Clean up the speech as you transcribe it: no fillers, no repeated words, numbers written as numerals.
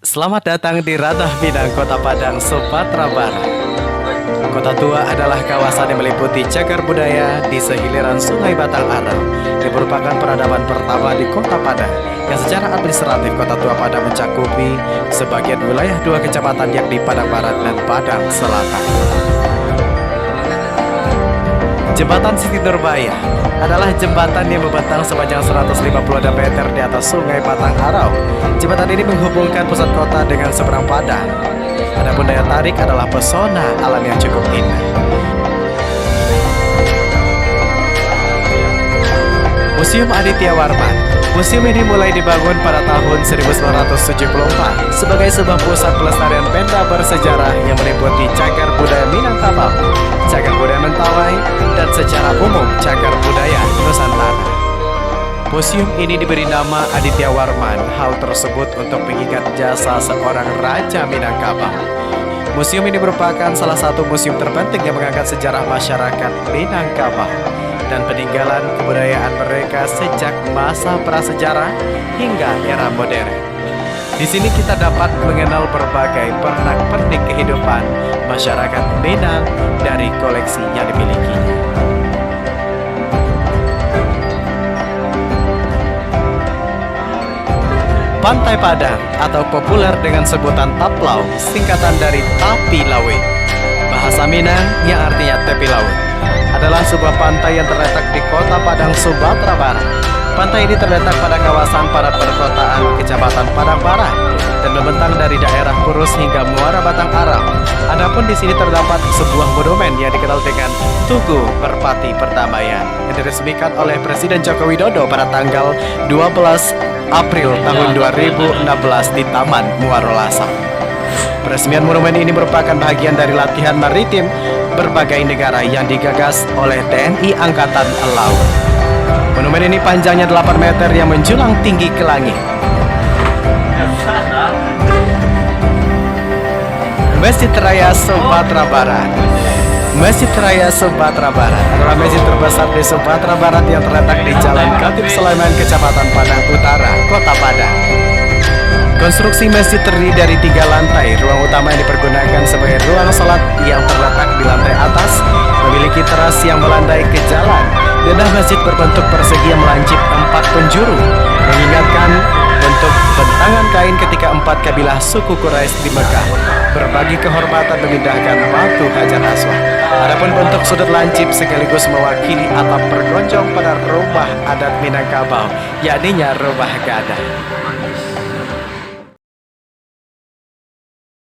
Selamat datang di Ranah Minang, Kota Padang, Sumatera Barat. Kota Tua adalah kawasan yang meliputi cagar budaya di sehiliran Sungai Batang Arau, yang merupakan peradaban pertama di Kota Padang, yang secara administratif Kota Tua Padang mencakupi sebagian wilayah dua kecamatan yakni Padang Barat dan Padang Selatan. Jembatan Siti Nurbaya adalah jembatan yang membentang sepanjang 150 meter di atas Sungai Batang Arau. Jembatan ini menghubungkan pusat kota dengan seberang Padang. Adapun daya tarik adalah pesona alam yang cukup indah. Museum Aditya Warman. Museum ini mulai dibangun pada tahun 1974 sebagai sebuah pusat pelestarian benda bersejarah yang meliputi cagar budaya Minangkabau, cagar budaya Mentawai, dan secara umum cagar budaya Nusantara. Museum ini diberi nama Aditya Warman. Hal tersebut untuk mengingat jasa seorang Raja Minangkabau. Museum ini merupakan salah satu museum terpenting yang mengangkat sejarah masyarakat Minangkabau dan peninggalan kebudayaan mereka sejak masa prasejarah hingga era modern. Di sini kita dapat mengenal berbagai pernak-pernik kehidupan masyarakat Minang dari koleksi yang dimilikinya. Pantai Padang atau populer dengan sebutan Taplau, singkatan dari Tapi Lawe. Bahasa Minang yang artinya tepi laut, adalah sebuah pantai yang terletak di Kota Padang, Sumatera Barat. Pantai ini terletak pada kawasan padat perkotaan Kecamatan Padang Barat dan membentang dari daerah Purus hingga Muara Batang Arau. Adapun di sini terdapat sebuah monumen yang dikenal dengan Tugu Merpati Perdamaian yang diresmikan oleh Presiden Joko Widodo pada tanggal 12 April tahun 2016 di Taman Muarolasa. Peresmian monumen ini merupakan bagian dari latihan maritim berbagai negara yang digagas oleh TNI Angkatan Laut. Monumen ini panjangnya 8 meter yang menjulang tinggi ke langit. Masjid Raya Sumatera Barat. Masjid Raya Sumatera Barat adalah masjid terbesar di Sumatera Barat yang terletak di Jalan Khatib Sulaiman, Kecamatan Padang Utara, Kota Padang. Konstruksi masjid terdiri dari 3 lantai. Ruang utama yang dipergunakan sebagai ruang salat yang terletak di lantai atas memiliki teras yang melandai ke jalan. Denah masjid berbentuk persegi yang melancip 4 penjuru, mengingatkan bentuk bentangan kain ketika 4 kabilah suku Quraisy di Mekah berbagi kehormatan memindahkan batu Hajar Aswad. Adapun bentuk sudut lancip sekaligus mewakili atap bergonjong pada rumah adat Minangkabau, yakni rumah Gadah.